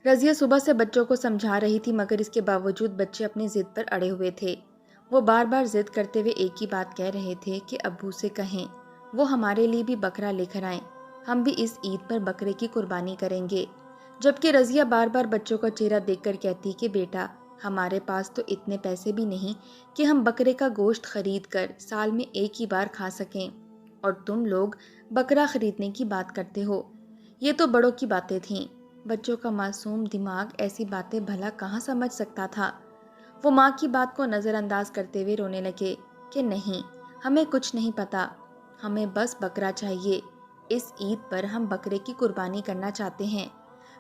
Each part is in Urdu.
رضیہ صبح سے بچوں کو سمجھا رہی تھی مگر اس کے باوجود بچے اپنی ضد پر اڑے ہوئے تھے۔ وہ بار بار ضد کرتے ہوئے ایک ہی بات کہہ رہے تھے کہ ابو سے کہیں وہ ہمارے لیے بھی بکرا لے کر آئیں، ہم بھی اس عید پر بکرے کی قربانی کریں گے۔ جبکہ رضیہ بار بار بچوں کا چہرہ دیکھ کر کہتی کہ بیٹا ہمارے پاس تو اتنے پیسے بھی نہیں کہ ہم بکرے کا گوشت خرید کر سال میں ایک ہی بار کھا سکیں، اور تم لوگ بکرا خریدنے کی بات کرتے ہو۔ یہ تو بڑوں کی باتیں تھیں، بچوں کا معصوم دماغ ایسی باتیں بھلا کہاں سمجھ سکتا تھا۔ وہ ماں کی بات کو نظر انداز کرتے ہوئے رونے لگے کہ نہیں، ہمیں کچھ نہیں پتا، ہمیں بس بکرا چاہیے، اس عید پر ہم بکرے کی قربانی کرنا چاہتے ہیں۔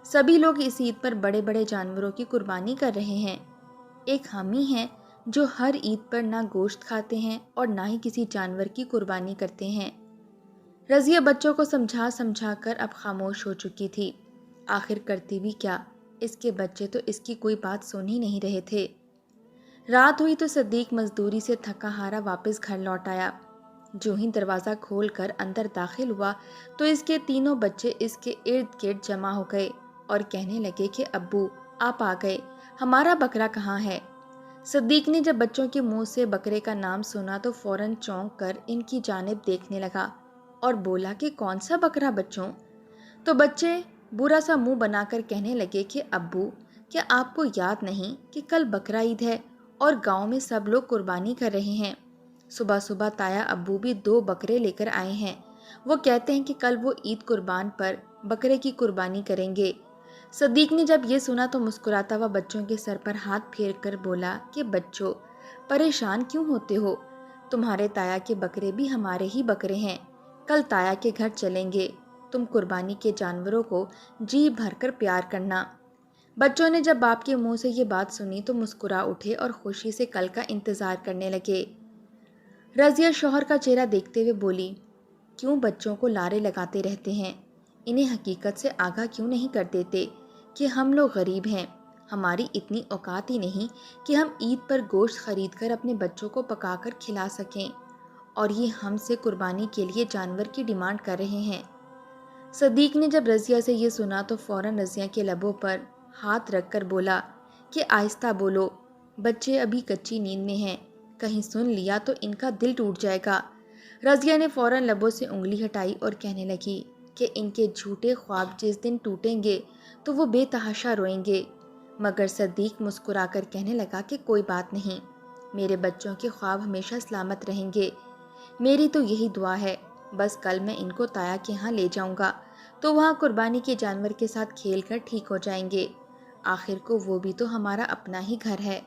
سبھی لوگ اس عید پر بڑے بڑے جانوروں کی قربانی کر رہے ہیں، ایک ہم ہی ہیں جو ہر عید پر نہ گوشت کھاتے ہیں اور نہ ہی کسی جانور کی قربانی کرتے ہیں۔ رضیہ بچوں کو سمجھا سمجھا کر اب خاموش ہو چکی تھی، آخر کرتی بھی کیا، اس کے بچے تو اس کی کوئی بات سن ہی نہیں رہے تھے۔ رات ہوئی تو صدیق مزدوری سے تھکا ہارا واپس گھر لوٹ آیا۔ جو ہی دروازہ کھول کر اندر داخل ہوا تو اس کے تینوں بچے اس کے ارد گرد جمع ہو گئے اور کہنے لگے کہ ابو آپ آ گئے، ہمارا بکرا کہاں ہے؟ صدیق نے جب بچوں کے منہ سے بکرے کا نام سنا تو فوراً چونک کر ان کی جانب دیکھنے لگا اور بولا کہ کون سا بکرا بچوں؟ تو بچے برا سا منہ بنا کر کہنے لگے کہ ابو کیا آپ کو یاد نہیں کہ کل بکرا عید ہے اور گاؤں میں سب لوگ قربانی کر رہے ہیں؟ صبح صبح تایا ابو بھی 2 بکرے لے کر آئے ہیں، وہ کہتے ہیں کہ کل وہ عید قربان پر بکرے کی قربانی کریں گے۔ صدیق نے جب یہ سنا تو مسکراتا ہوا بچوں کے سر پر ہاتھ پھیر کر بولا کہ بچوں پریشان کیوں ہوتے ہو، تمہارے تایا کے بکرے بھی ہمارے ہی بکرے ہیں، کل تایا کے گھر چلیں گے، تم قربانی کے جانوروں کو جی بھر کر پیار کرنا۔ بچوں نے جب باپ کے منہ سے یہ بات سنی تو مسکرا اٹھے اور خوشی سے کل کا انتظار کرنے لگے۔ رضیہ شوہر کا چہرہ دیکھتے ہوئے بولی، کیوں بچوں کو لارے لگاتے رہتے ہیں، انہیں حقیقت سے آگاہ کیوں نہیں کر دیتے کہ ہم لوگ غریب ہیں، ہماری اتنی اوقات ہی نہیں کہ ہم عید پر گوشت خرید کر اپنے بچوں کو پکا کر کھلا سکیں، اور یہ ہم سے قربانی کے لیے جانور کی ڈیمانڈ کر رہے ہیں۔ صدیق نے جب رضیہ سے یہ سنا تو فوراً رضیہ کے لبوں پر ہاتھ رکھ کر بولا کہ آہستہ بولو، بچے ابھی کچی نیند میں ہیں، کہیں سن لیا تو ان کا دل ٹوٹ جائے گا۔ رضیہ نے فوراً لبوں سے انگلی ہٹائی اور کہنے لگی کہ ان کے جھوٹے خواب جس دن ٹوٹیں گے تو وہ بے تحاشا روئیں گے۔ مگر صدیق مسکرا کر کہنے لگا کہ کوئی بات نہیں، میرے بچوں کے خواب ہمیشہ سلامت رہیں گے، میری تو یہی دعا ہے، بس کل میں ان کو تایا کے ہاں لے جاؤں گا تو وہاں قربانی کے جانور کے ساتھ کھیل کر ٹھیک ہو جائیں گے، آخر کو وہ بھی تو ہمارا اپنا ہی گھر ہے۔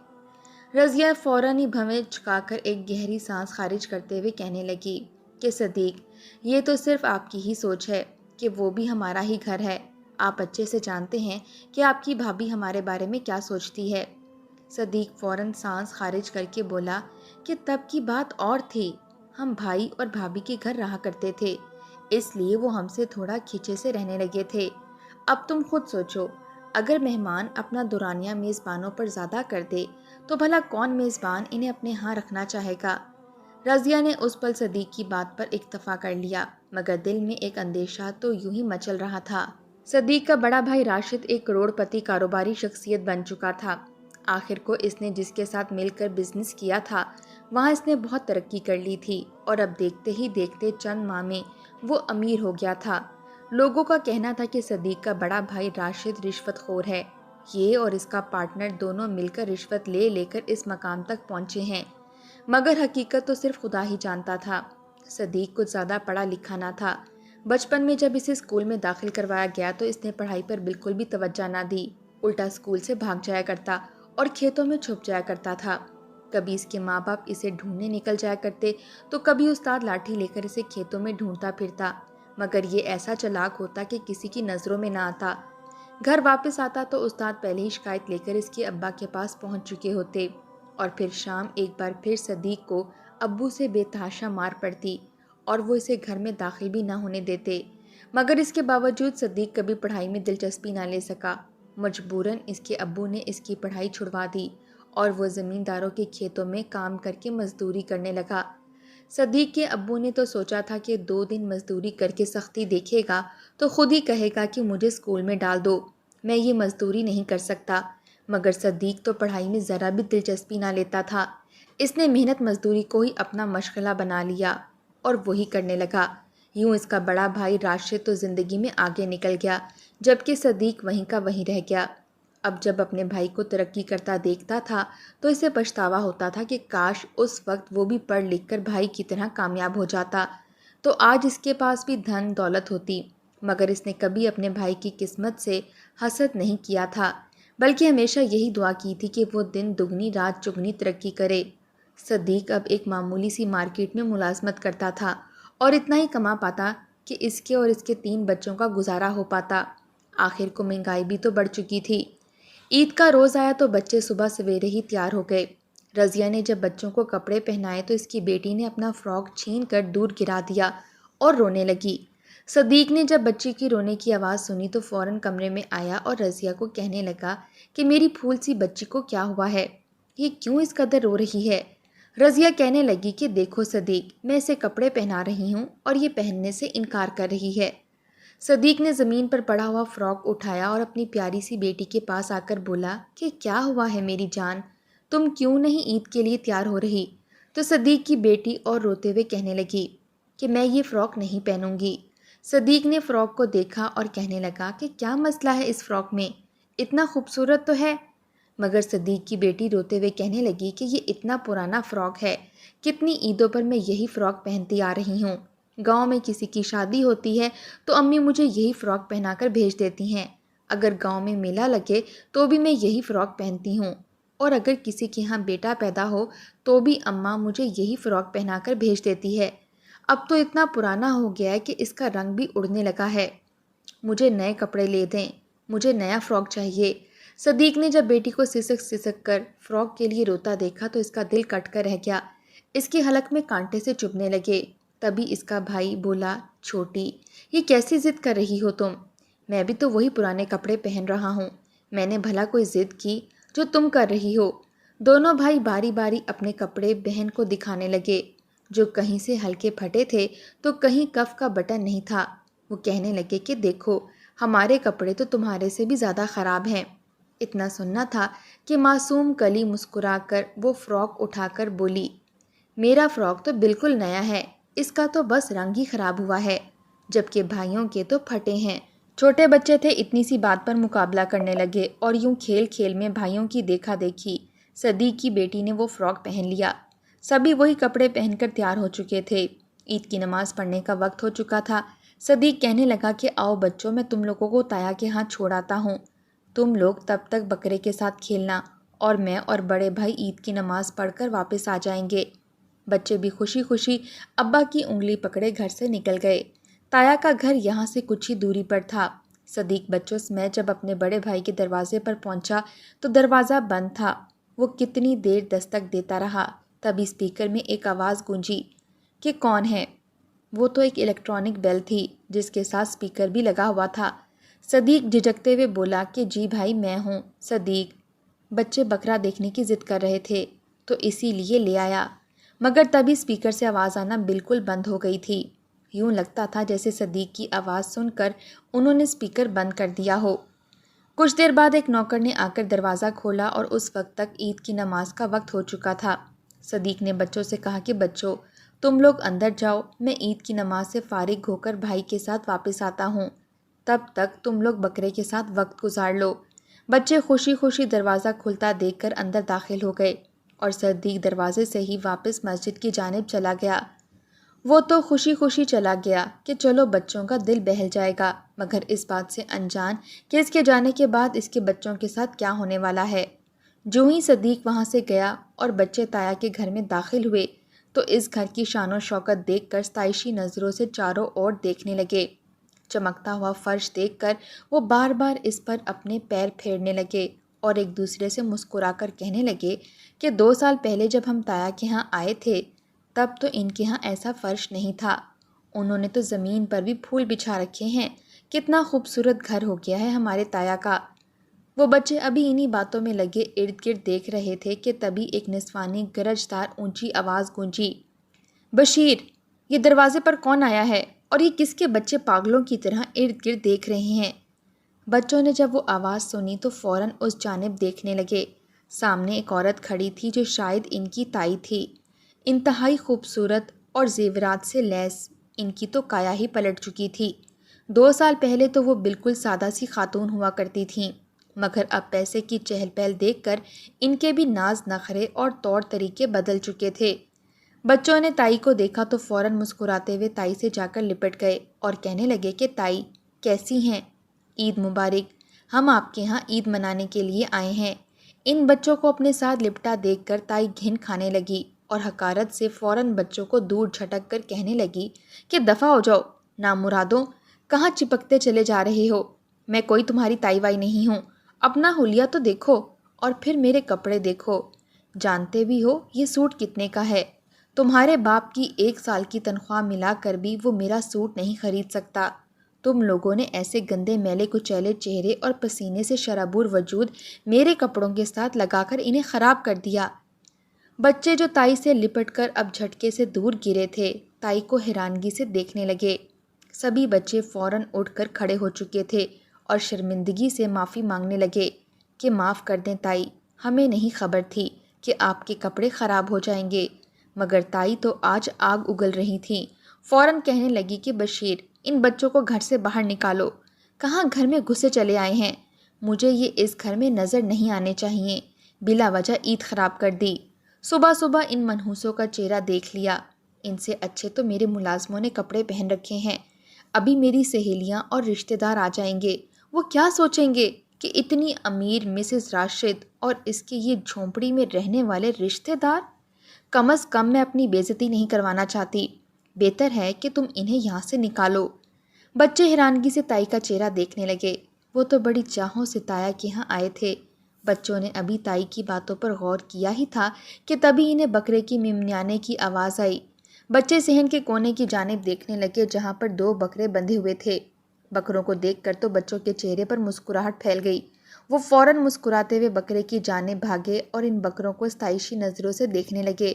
رضیہ فوراً ہی بھویں چکا کر ایک گہری سانس خارج کرتے ہوئے کہنے لگی کہ صدیق یہ تو صرف آپ کی ہی سوچ ہے کہ وہ بھی ہمارا ہی گھر ہے، آپ اچھے سے جانتے ہیں کہ آپ کی بھابھی ہمارے بارے میں کیا سوچتی ہے۔ صدیق فوراً سانس خارج کر کے بولا کہ تب کی بات اور تھی، ہم بھائی اور بھابھی کے گھر رہا کرتے تھے، اس لیے وہ ہم سے تھوڑا کھینچے سے رہنے لگے تھے، اب تم خود سوچو، اگر مہمان اپنا دورانیہ میزبانوں پر زیادہ کر دے تو بھلا کون میزبان انہیں اپنے ہاں رکھنا چاہے گا؟ رضیہ نے اس پل صدیق کی بات پر اکتفا کر لیا، مگر دل میں ایک اندیشہ تو یوں ہی مچل رہا تھا۔ صدیق کا بڑا بھائی راشد ایک کروڑ پتی کاروباری شخصیت بن چکا تھا، آخر کو اس نے جس کے ساتھ مل کر بزنس کیا تھا وہاں اس نے بہت ترقی کر لی تھی، اور اب دیکھتے ہی دیکھتے چند ماہ میں وہ امیر ہو گیا تھا۔ لوگوں کا کہنا تھا کہ صدیق کا بڑا بھائی راشد رشوت خور ہے، یہ اور اس کا پارٹنر دونوں مل کر رشوت لے لے کر اس مقام تک پہنچے ہیں، مگر حقیقت تو صرف خدا ہی جانتا تھا۔ صدیق کچھ زیادہ پڑھا لکھا نہ تھا، بچپن میں جب اسے اسکول میں داخل کروایا گیا تو اس نے پڑھائی پر بالکل بھی توجہ نہ دی، الٹا اسکول سے بھاگ جایا کرتا اور کھیتوں میں چھپ جایا کرتا تھا۔ کبھی اس کے ماں باپ اسے ڈھونڈنے نکل جایا کرتے تو کبھی استاد لاٹھی لے کر اسے کھیتوں میں ڈھونڈتا پھرتا، مگر یہ ایسا چلاک ہوتا کہ کسی کی نظروں میں نہ آتا۔ گھر واپس آتا تو استاد پہلے ہی شکایت لے کر اس کے ابا کے پاس پہنچ چکے ہوتے، اور پھر شام ایک بار پھر صدیق کو ابو سے بے تحاشا مار پڑتی اور وہ اسے گھر میں داخل بھی نہ ہونے دیتے، مگر اس کے باوجود صدیق کبھی پڑھائی میں دلچسپی نہ لے سکا۔ مجبوراً اس کے ابو نے اس کی پڑھائی چھڑوا دی اور وہ زمینداروں کے کھیتوں میں کام کر کے مزدوری کرنے لگا۔ صدیق کے ابو نے تو سوچا تھا کہ 2 دن مزدوری کر کے سختی دیکھے گا تو خود ہی کہے گا کہ مجھے اسکول میں ڈال دو، میں یہ مزدوری نہیں کر سکتا۔ مگر صدیق تو پڑھائی میں ذرا بھی دلچسپی نہ لیتا تھا۔ اس نے محنت مزدوری کو ہی اپنا مشغلہ بنا لیا اور وہی کرنے لگا۔ یوں اس کا بڑا بھائی راشد تو زندگی میں آگے نکل گیا، جبکہ صدیق وہیں کا وہیں رہ گیا۔ اب جب اپنے بھائی کو ترقی کرتا دیکھتا تھا تو اسے پچھتاوا ہوتا تھا کہ کاش اس وقت وہ بھی پڑھ لکھ کر بھائی کی طرح کامیاب ہو جاتا تو آج اس کے پاس بھی دھن دولت ہوتی۔ مگر اس نے کبھی اپنے بھائی کی قسمت سے حسد نہیں کیا تھا، بلکہ ہمیشہ یہی دعا کی تھی کہ وہ دن دگنی رات چگنی ترقی کرے۔ صدیق اب ایک معمولی سی مارکیٹ میں ملازمت کرتا تھا اور اتنا ہی کما پاتا کہ اس کے اور اس کے 3 بچوں کا گزارا ہو پاتا۔ آخر کو مہنگائی بھی تو بڑھ چکی تھی۔ عید کا روز آیا تو بچے صبح سویرے ہی تیار ہو گئے۔ رضیہ نے جب بچوں کو کپڑے پہنائے تو اس کی بیٹی نے اپنا فراک چھین کر دور گرا دیا اور رونے لگی۔ صدیق نے جب بچی کی رونے کی آواز سنی تو فوراً کمرے میں آیا اور رضیہ کو کہنے لگا کہ میری پھول سی بچی کو کیا ہوا ہے، یہ کیوں اس قدر رو رہی ہے؟ رضیہ کہنے لگی کہ دیکھو صدیق، میں اسے کپڑے پہنا رہی ہوں اور یہ پہننے سے انکار کر رہی ہے۔ صدیق نے زمین پر پڑا ہوا فراک اٹھایا اور اپنی پیاری سی بیٹی کے پاس آ کر بولا کہ کیا ہوا ہے میری جان، تم کیوں نہیں عید کے لیے تیار ہو رہی؟ تو صدیق کی بیٹی اور روتے ہوئے کہنے لگی کہ میں یہ فراک نہیں پہنوں گی۔ صدیق نے فراک کو دیکھا اور کہنے لگا کہ کیا مسئلہ ہے اس فراک میں، اتنا خوبصورت تو ہے۔ مگر صدیق کی بیٹی روتے ہوئے کہنے لگی کہ یہ اتنا پرانا فراک ہے، کتنی عیدوں پر میں یہی فراک پہنتی آ رہی ہوں۔ گاؤں میں کسی کی شادی ہوتی ہے تو امی مجھے یہی فراک پہنا کر بھیج دیتی ہیں، اگر گاؤں میں میلہ لگے تو بھی میں یہی فراک پہنتی ہوں، اور اگر کسی کے ہاں بیٹا پیدا ہو تو بھی اماں مجھے یہی فراک پہنا کر بھیج دیتی ہے۔ اب تو اتنا پرانا ہو گیا ہے کہ اس کا رنگ بھی اڑنے لگا ہے، مجھے نئے کپڑے لے دیں، مجھے نیا فراک چاہیے۔ صدیق نے جب بیٹی کو سسک سسک کر فراک کے لیے روتا دیکھا تو اس کا دل کٹ کر رہ گیا، اس کے حلق میں کانٹے سے چبھنے لگے۔ تبھی اس کا بھائی بولا، چھوٹی، یہ کیسی ضد کر رہی ہو تم؟ میں بھی تو وہی پرانے کپڑے پہن رہا ہوں، میں نے بھلا کوئی ضد کی جو تم کر رہی ہو؟ دونوں بھائی باری باری اپنے کپڑے بہن کو دکھانے لگے، جو کہیں سے ہلکے پھٹے تھے تو کہیں کف کا بٹن نہیں تھا۔ وہ کہنے لگے کہ دیکھو، ہمارے کپڑے تو تمہارے سے بھی زیادہ خراب ہیں۔ اتنا سننا تھا کہ معصوم کلی مسکرا کر وہ فراک اٹھا کر بولی، میرا فراک تو بالکل نیا ہے، اس کا تو بس رنگ ہی خراب ہوا ہے، جبکہ بھائیوں کے تو پھٹے ہیں۔ چھوٹے بچے تھے، اتنی سی بات پر مقابلہ کرنے لگے اور یوں کھیل کھیل میں بھائیوں کی دیکھا دیکھی صدیق کی بیٹی نے وہ فراک پہن لیا۔ سبھی وہی کپڑے پہن کر تیار ہو چکے تھے۔ عید کی نماز پڑھنے کا وقت ہو چکا تھا۔ صدیق کہنے لگا کہ آؤ بچوں، میں تم لوگوں کو تایا کے ہاں چھوڑ آتا ہوں، تم لوگ تب تک بکرے کے ساتھ کھیلنا اور میں اور بڑے بھائی عید کی نماز پڑھ کر واپس آ جائیں گے۔ بچے بھی خوشی خوشی ابا کی انگلی پکڑے گھر سے نکل گئے۔ تایا کا گھر یہاں سے کچھ ہی دوری پر تھا۔ صدیق بچوں سمیت جب اپنے بڑے بھائی کے دروازے پر پہنچا تو دروازہ بند تھا۔ وہ کتنی دیر دستک دیتا رہا، تبھی اسپیکر میں ایک آواز گونجی کہ کون ہے؟ وہ تو ایک الیکٹرانک بیل تھی جس کے ساتھ اسپیکر بھی لگا ہوا تھا۔ صدیق جھجکتے ہوئے بولا کہ جی بھائی، میں ہوں صدیق، بچے بکرا دیکھنے کی ضد کر رہے تھے تو اسی لیے لے آیا۔ مگر تبھی اسپیکر سے آواز آنا بالکل بند ہو گئی تھی، یوں لگتا تھا جیسے صدیق کی آواز سن کر انہوں نے اسپیکر بند کر دیا ہو۔ کچھ دیر بعد ایک نوکر نے آ کر دروازہ کھولا اور اس وقت تک عید کی نماز کا وقت ہو چکا تھا۔ صدیق نے بچوں سے کہا کہ بچوں، تم لوگ اندر جاؤ، میں عید کی نماز سے فارغ ہو کر بھائی کے ساتھ واپس آتا ہوں، تب تک تم لوگ بکرے کے ساتھ وقت گزار لو۔ بچے خوشی خوشی دروازہ کھلتا دیکھ کر اندر داخل ہو گئے اور صدیق دروازے سے ہی واپس مسجد کی جانب چلا گیا۔ وہ تو خوشی خوشی چلا گیا کہ چلو بچوں کا دل بہل جائے گا، مگر اس بات سے انجان کہ اس کے جانے کے بعد اس کے بچوں کے ساتھ کیا ہونے والا ہے۔ جو ہی صدیق وہاں سے گیا اور بچے تایا کے گھر میں داخل ہوئے تو اس گھر کی شان و شوکت دیکھ کر ستائشی نظروں سے چاروں اور دیکھنے لگے۔ چمکتا ہوا فرش دیکھ کر وہ بار بار اس پر اپنے پیر پھیرنے لگے اور ایک دوسرے سے مسکرا کر کہنے لگے کہ 2 سال پہلے جب ہم تایا کے ہاں آئے تھے تب تو ان کے ہاں ایسا فرش نہیں تھا، انہوں نے تو زمین پر بھی پھول بچھا رکھے ہیں، کتنا خوبصورت گھر ہو گیا ہے ہمارے تایا کا۔ وہ بچے ابھی انہی باتوں میں لگے ارد گرد دیکھ رہے تھے کہ تبھی ایک نسوانی گرجدار اونچی آواز گونجی، بشیر، یہ دروازے پر کون آیا ہے اور یہ کس کے بچے پاگلوں کی طرح ارد گرد دیکھ رہے ہیں؟ بچوں نے جب وہ آواز سنی تو فوراً اس جانب دیکھنے لگے۔ سامنے ایک عورت کھڑی تھی جو شاید ان کی تائی تھی، انتہائی خوبصورت اور زیورات سے لیس۔ ان کی تو کایا ہی پلٹ چکی تھی۔ 2 سال پہلے تو وہ بالکل سادہ سی خاتون ہوا کرتی تھیں، مگر اب پیسے کی چہل پہل دیکھ کر ان کے بھی ناز نخرے اور طور طریقے بدل چکے تھے۔ بچوں نے تائی کو دیکھا تو فوراً مسکراتے ہوئے تائی سے جا کر لپٹ گئے اور کہنے لگے کہ تائی کیسی ہیں؟ عید مبارک، ہم آپ کے ہاں عید منانے کے لیے آئے ہیں۔ ان بچوں کو اپنے ساتھ لپٹا دیکھ کر تائی گھن کھانے لگی اور حقارت سے فوراً بچوں کو دور جھٹک کر کہنے لگی کہ دفع ہو جاؤ نامرادوں، کہاں چپکتے چلے جا رہے ہو؟ میں کوئی تمہاری تائی وائی نہیں ہوں، اپنا حلیہ تو دیکھو اور پھر میرے کپڑے دیکھو۔ جانتے بھی ہو یہ سوٹ کتنے کا ہے؟ تمہارے باپ کی 1 سال کی تنخواہ ملا کر بھی وہ میرا سوٹ نہیں خرید سکتا۔ تم لوگوں نے ایسے گندے میلے کچیلے چہرے اور پسینے سے شرابور وجود میرے کپڑوں کے ساتھ لگا کر انہیں خراب کر دیا۔ بچے جو تائی سے لپٹ کر اب جھٹکے سے دور گرے تھے، تائی کو حیرانگی سے دیکھنے لگے۔ سبھی بچے فوراً اٹھ کر کھڑے ہو چکے تھے اور شرمندگی سے معافی مانگنے لگے کہ معاف کر دیں تائی، ہمیں نہیں خبر تھی کہ آپ کے کپڑے خراب ہو جائیں گے۔ مگر تائی تو آج آگ اگل رہی تھیں، فوراً کہنے لگی کہ بشیر، ان بچوں کو گھر سے باہر نکالو۔ کہاں گھر میں گھسے چلے آئے ہیں؟ مجھے یہ اس گھر میں نظر نہیں آنے چاہیے، بلا وجہ عید خراب کر دی۔ صبح صبح ان منحوسوں کا چہرہ دیکھ لیا، ان سے اچھے تو میرے ملازموں نے کپڑے پہن رکھے ہیں۔ ابھی میری سہیلیاں اور رشتہ دار آ جائیں گے، وہ کیا سوچیں گے کہ اتنی امیر مسز راشد اور اس کے یہ جھونپڑی میں رہنے والے رشتہ دار؟ کم از کم میں اپنی بے عزتی نہیں کروانا چاہتی، بہتر ہے کہ تم انہیں یہاں سے نکالو۔ بچے حیرانگی سے تائی کا چہرہ دیکھنے لگے، وہ تو بڑی چاہوں سے تایا کے یہاں آئے تھے۔ بچوں نے ابھی تائی کی باتوں پر غور کیا ہی تھا کہ تبھی انہیں بکرے کی ممنیانے کی آواز آئی۔ بچے صحن کے کونے کی جانب دیکھنے لگے جہاں پر 2 بکرے بندھے ہوئے تھے۔ بکروں کو دیکھ کر تو بچوں کے چہرے پر مسکراہٹ پھیل گئی۔ وہ فوراً مسکراتے ہوئے بکرے کی جانب بھاگے اور ان بکروں کو ستائشی نظروں سے دیکھنے لگے۔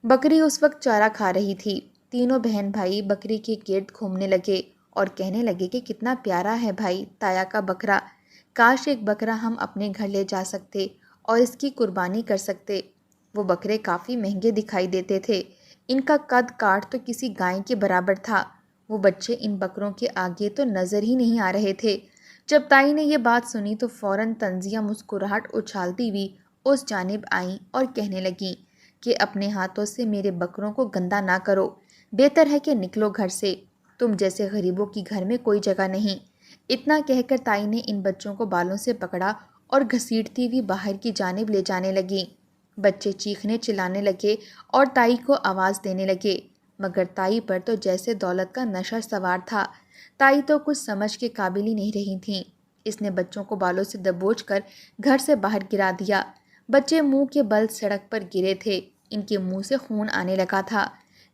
بکری اس وقت چارہ کھا رہی تھی۔ تینوں بہن بھائی بکری کے گرد گھومنے لگے اور کہنے لگے کہ کتنا پیارا ہے بھائی تایا کا بکرا، کاش ایک بکرا ہم اپنے گھر لے جا سکتے اور اس کی قربانی کر سکتے۔ وہ بکرے کافی مہنگے دکھائی دیتے تھے، ان کا قد کاٹ تو کسی گائے کے برابر تھا۔ وہ بچے ان بکروں کے آگے تو نظر ہی نہیں آ رہے تھے۔ جب تائی نے یہ بات سنی تو فوراً طنزیہ مسکراہٹ اچھالتی ہوئی اس جانب آئیں اور کہنے لگیں کہ اپنے ہاتھوں سے میرے بکروں کو گندا نہ کرو، بہتر ہے کہ نکلو گھر سے، تم جیسے غریبوں کی گھر میں کوئی جگہ نہیں۔ اتنا کہہ کر تائی نے ان بچوں کو بالوں سے پکڑا اور گھسیٹتی ہوئی باہر کی جانب لے جانے لگیں۔ بچے چیخنے چلانے لگے اور تائی کو آواز دینے لگے، مگر تائی پر تو جیسے دولت کا نشہ سوار تھا۔ تائی تو کچھ سمجھ کے قابل ہی نہیں رہی تھیں۔ اس نے بچوں کو بالوں سے دبوچ کر گھر سے باہر گرا دیا۔ بچے منہ کے بل سڑک پر گرے تھے، ان کے منہ سے خون آنے لگا تھا۔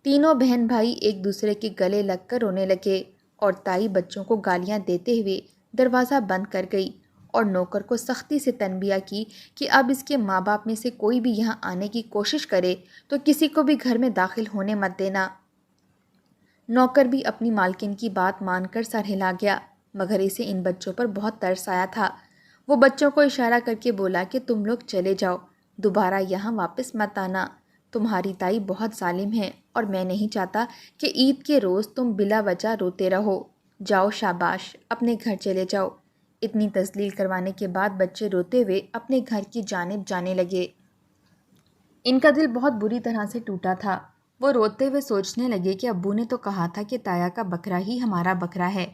تینوں بہن بھائی ایک دوسرے کے گلے لگ کر رونے لگے اور تائی بچوں کو گالیاں دیتے ہوئے دروازہ بند کر گئی اور نوکر کو سختی سے تنبیہ کی کہ اب اس کے ماں باپ میں سے کوئی بھی یہاں آنے کی کوشش کرے تو کسی کو بھی گھر میں داخل ہونے مت دینا۔ نوکر بھی اپنی مالکن کی بات مان کر سر ہلا گیا، مگر اسے ان بچوں پر بہت ترس آیا تھا۔ وہ بچوں کو اشارہ کر کے بولا کہ تم لوگ چلے جاؤ، دوبارہ یہاں واپس مت آنا، تمہاری تائی بہت ظالم ہے اور میں نہیں چاہتا کہ عید کے روز تم بلا وجہ روتے رہو۔ جاؤ شاباش، اپنے گھر چلے جاؤ۔ اتنی تذلیل کروانے کے بعد بچے روتے ہوئے اپنے گھر کی جانب جانے لگے۔ ان کا دل بہت بری طرح سے ٹوٹا تھا۔ وہ روتے ہوئے سوچنے لگے کہ ابو نے تو کہا تھا کہ تایا کا بکرا ہی ہمارا بکرا ہے،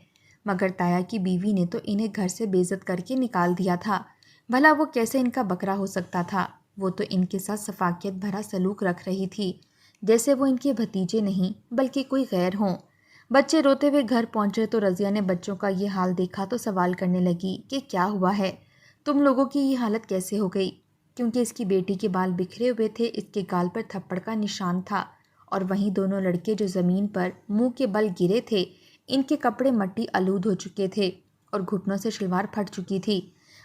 مگر تایا کی بیوی نے تو انہیں گھر سے بے عزت کر کے نکال دیا تھا۔ بھلا وہ کیسے ان کا بکرا ہو سکتا تھا؟ وہ تو ان کے ساتھ سفاکیت بھرا سلوک رکھ رہی تھی، جیسے وہ ان کے بھتیجے نہیں بلکہ کوئی غیر ہوں۔ بچے روتے ہوئے گھر پہنچے تو رضیہ نے بچوں کا یہ حال دیکھا تو سوال کرنے لگی کہ کیا ہوا ہے، تم لوگوں کی یہ حالت کیسے ہو گئی؟ کیونکہ اس کی بیٹی کے بال بکھرے ہوئے تھے، اس کے گال پر تھپڑ کا نشان تھا، اور وہیں دونوں لڑکے جو زمین پر منہ کے بل گرے تھے، ان کے کپڑے مٹی آلود ہو چکے تھے اور گھٹنوں سے شلوار پھٹ چکی تھی۔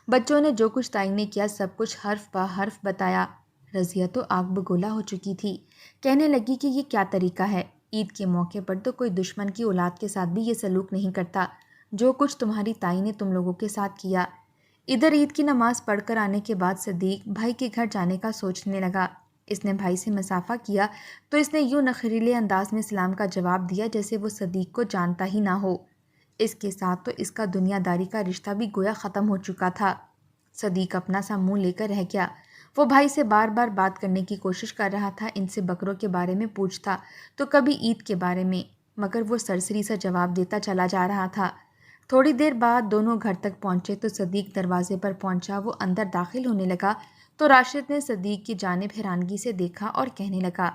بچوں نے جو کچھ تائی نے کیا سب کچھ حرف بہ حرف بتایا۔ رضیہ تو آگ بگولا ہو چکی تھی، کہنے لگی کہ یہ کیا طریقہ ہے، عید کے موقع پر تو کوئی دشمن کی اولاد کے ساتھ بھی یہ سلوک نہیں کرتا، جو کچھ تمہاری تائی نے تم لوگوں کے ساتھ کیا۔ ادھر عید کی نماز پڑھ کر آنے کے بعد صدیق بھائی کے گھر جانے کا سوچنے لگا۔ اس نے بھائی سے مصافحہ کیا تو اس نے یوں نخریلے انداز میں سلام کا جواب دیا جیسے وہ صدیق کو جانتا ہی نہ ہو۔ اس کے ساتھ تو اس کا دنیا داری کا رشتہ بھی گویا ختم ہو چکا تھا۔ صدیق اپنا سا منہ لے کر رہ گیا۔ وہ بھائی سے بار بار بات کرنے کی کوشش کر رہا تھا، ان سے بکروں کے بارے میں پوچھتا تو کبھی عید کے بارے میں، مگر وہ سرسری سا جواب دیتا چلا جا رہا تھا۔ تھوڑی دیر بعد دونوں گھر تک پہنچے تو صدیق دروازے پر پہنچا۔ وہ اندر داخل ہونے لگا تو راشد نے صدیق کی جانب حیرانگی سے دیکھا اور کہنے لگا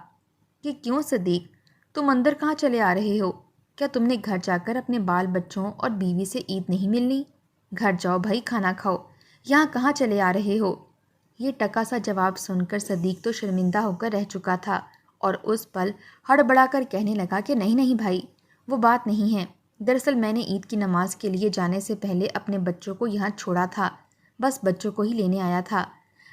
کہ کیوں صدیق، تم اندر کہاں چلے آ رہے ہو؟ کیا تم نے گھر جا کر اپنے بال بچوں اور بیوی سے عید نہیں ملنی؟ گھر جاؤ بھائی، کھانا کھاؤ، یہاں کہاں چلے آ رہے ہو؟ یہ ٹکا سا جواب سن کر صدیق تو شرمندہ ہو کر رہ چکا تھا اور اس پل ہڑبڑا کر کہنے لگا کہ نہیں نہیں بھائی، وہ بات نہیں ہے۔ دراصل میں نے عید کی نماز کے لیے جانے سے پہلے اپنے بچوں کو یہاں چھوڑا تھا، بس بچوں کو ہی لینے آیا تھا۔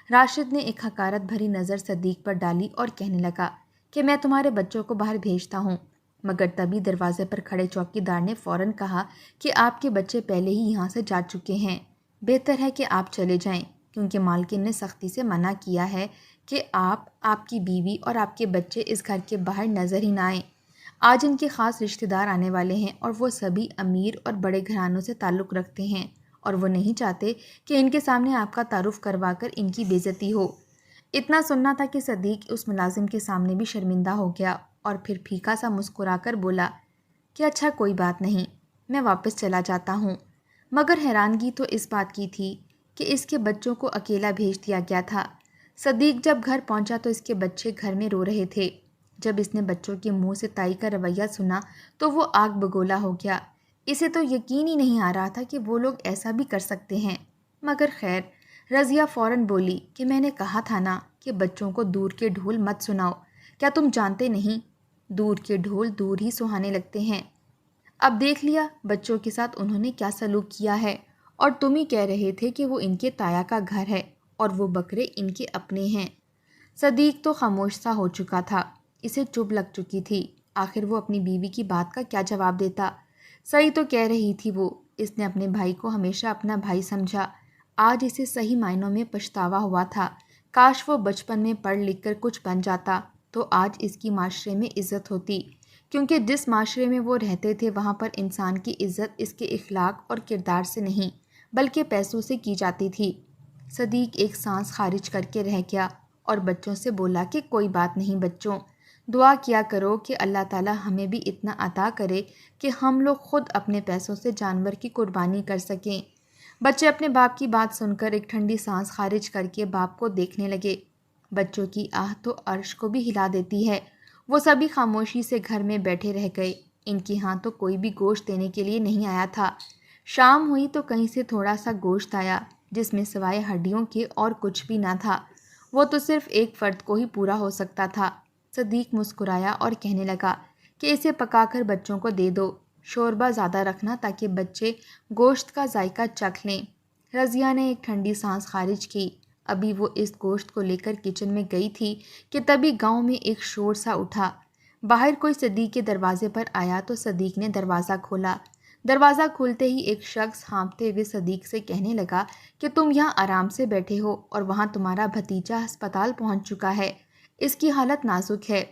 راشد نے ایک حقارت بھری نظر صدیق پر ڈالی اور کہنے لگا کہ میں تمہارے بچوں کو باہر بھیجتا ہوں، مگر تبھی دروازے پر کھڑے چوکیدار نے فوراً کہا کہ آپ کے بچے پہلے ہی یہاں سے جا چکے ہیں، بہتر ہے کہ آپ چلے جائیں، کیونکہ مالکن نے سختی سے منع کیا ہے کہ آپ کی بیوی اور آپ کے بچے اس گھر کے باہر نظر ہی نہ آئیں۔ آج ان کے خاص رشتہ دار آنے والے ہیں اور وہ سبھی امیر اور بڑے گھرانوں سے تعلق رکھتے ہیں، اور وہ نہیں چاہتے کہ ان کے سامنے آپ کا تعارف کروا کر ان کی بے عزتی ہو۔ اتنا سننا تھا کہ صدیق اس ملازم کے سامنے بھی شرمندہ ہو گیا اور پھر پھیکا سا مسکرا کر بولا کہ اچھا کوئی بات نہیں، میں واپس چلا جاتا ہوں۔ مگر حیرانگی تو اس بات کی تھی کہ اس کے بچوں کو اکیلا بھیج دیا گیا تھا۔ صدیق جب گھر پہنچا تو اس کے بچے گھر میں رو رہے تھے۔ جب اس نے بچوں کے منہ سے تائی کا رویہ سنا تو وہ آگ بگولا ہو گیا۔ اسے تو یقین ہی نہیں آ رہا تھا کہ وہ لوگ ایسا بھی کر سکتے ہیں، مگر خیر، رضیہ فوراً بولی کہ میں نے کہا تھا نا کہ بچوں کو دور کے ڈھول مت سناؤ، کیا تم جانتے نہیں، دور کے ڈھول دور ہی سہانے لگتے ہیں۔ اب دیکھ لیا بچوں کے ساتھ انہوں نے کیا سلوک کیا ہے، اور تم ہی کہہ رہے تھے کہ وہ ان کے تایا کا گھر ہے اور وہ بکرے ان کے اپنے ہیں۔ صدیق تو خاموش سا ہو چکا تھا، اسے چبھ لگ چکی تھی۔ آخر وہ اپنی بیوی کی بات کا کیا جواب دیتا؟ صحیح تو کہہ رہی تھی وہ، اس نے اپنے بھائی کو ہمیشہ اپنا بھائی سمجھا۔ آج اسے صحیح معنوں میں پچھتاوا ہوا تھا۔ کاش وہ بچپن میں پڑھ لکھ کر کچھ بن جاتا تو آج اس کی معاشرے میں عزت ہوتی، کیونکہ جس معاشرے میں وہ رہتے تھے وہاں پر انسان کی عزت اس کے اخلاق اور کردار سے نہیں بلکہ پیسوں سے کی جاتی تھی۔ صدیق ایک سانس خارج کر کے رہ گیا اور بچوں سے بولا کہ کوئی بات نہیں بچوں، دعا کیا کرو کہ اللہ تعالیٰ ہمیں بھی اتنا عطا کرے کہ ہم لوگ خود اپنے پیسوں سے جانور کی قربانی کر سکیں۔ بچے اپنے باپ کی بات سن کر ایک ٹھنڈی سانس خارج کر کے باپ کو دیکھنے لگے۔ بچوں کی آہ تو عرش کو بھی ہلا دیتی ہے۔ وہ سبھی خاموشی سے گھر میں بیٹھے رہ گئے۔ ان کے ہاں تو کوئی بھی گوشت دینے کے لیے نہیں آیا تھا۔ شام ہوئی تو کہیں سے تھوڑا سا گوشت آیا جس میں سوائے ہڈیوں کے اور کچھ بھی نہ تھا۔ وہ تو صرف ایک فرد کو ہی پورا ہو سکتا تھا۔ صدیق مسکرایا اور کہنے لگا کہ اسے پکا کر بچوں کو دے دو، شوربہ زیادہ رکھنا تاکہ بچے گوشت کا ذائقہ چکھ لیں۔ رضیہ نے ایک ٹھنڈی سانس خارج کی۔ ابھی وہ اس گوشت کو لے کر کچن میں گئی تھی کہ تبھی گاؤں میں ایک شور سا اٹھا۔ باہر کوئی صدیق کے دروازے پر آیا تو صدیق نے دروازہ کھولا۔ دروازہ کھولتے ہی ایک شخص ہانپتے ہوئے صدیق سے کہنے لگا کہ تم یہاں آرام سے بیٹھے ہو اور وہاں تمہارا بھتیجا ہسپتال پہنچ چکا ہے، اس کی حالت نازک ہے۔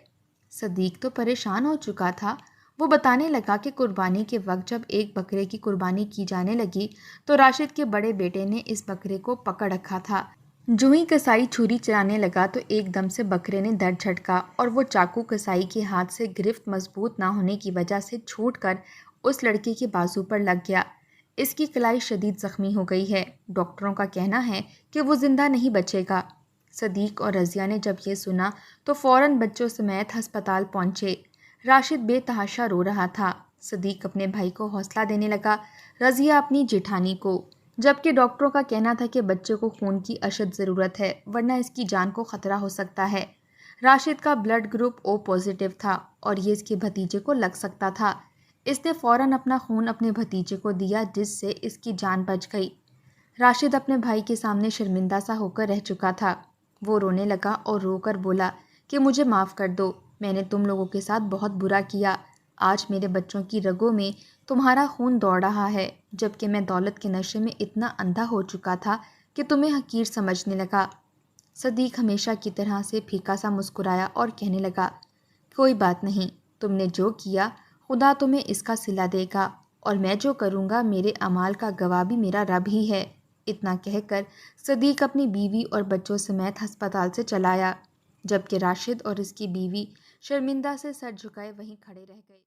صدیق تو پریشان ہو چکا تھا۔ وہ بتانے لگا کہ قربانی کے وقت جب ایک بکرے کی قربانی کی جانے لگی تو راشد کے بڑے بیٹے نے اس بکرے کو پکڑ رکھا تھا۔ جو ہی کسائی چھری چلانے لگا تو ایک دم سے بکرے نے در جھٹکا اور وہ چاقو کسائی کے ہاتھ سے گرفت مضبوط نہ ہونے کی وجہ سے چھوٹ کر اس لڑکے کے بازو پر لگ گیا۔ اس کی کلائی شدید زخمی ہو گئی ہے۔ ڈاکٹروں کا کہنا ہے کہ وہ زندہ نہیں بچے گا۔ صدیق اور رضیہ نے جب یہ سنا تو فوراً بچوں سمیت ہسپتال پہنچے۔ راشد بے تحاشا رو رہا تھا۔ صدیق اپنے بھائی کو حوصلہ دینے لگا، رضیہ اپنی جیٹھانی کو، جبکہ ڈاکٹروں کا کہنا تھا کہ بچے کو خون کی اشد ضرورت ہے ورنہ اس کی جان کو خطرہ ہو سکتا ہے۔ راشد کا بلڈ گروپ او پازیٹیو تھا اور یہ اس کے بھتیجے کو لگ سکتا تھا۔ اس نے فوراً اپنا خون اپنے بھتیجے کو دیا جس سے اس کی جان بچ گئی۔ راشد اپنے بھائی کے سامنے شرمندہ سا ہو کر رہ چکا تھا۔ وہ رونے لگا اور رو کر بولا کہ مجھے معاف کر دو، میں نے تم لوگوں کے ساتھ بہت برا کیا، آج میرے بچوں کی رگوں میں تمہارا خون دوڑ رہا ہے، جبکہ میں دولت کے نشے میں اتنا اندھا ہو چکا تھا کہ تمہیں حقیر سمجھنے لگا۔ صدیق ہمیشہ کی طرح سے پھیکا سا مسکرایا اور کہنے لگا، کوئی بات نہیں، تم نے جو کیا خدا تمہیں اس کا صلہ دے گا، اور میں جو کروں گا میرے اعمال کا گواہ بھی میرا رب ہی ہے۔ اتنا کہہ کر صدیق اپنی بیوی اور بچوں سمیت ہسپتال سے چلا آیا، جبکہ راشد اور اس کی بیوی شرمندہ سے سر جھکائے وہیں کھڑے رہ گئے۔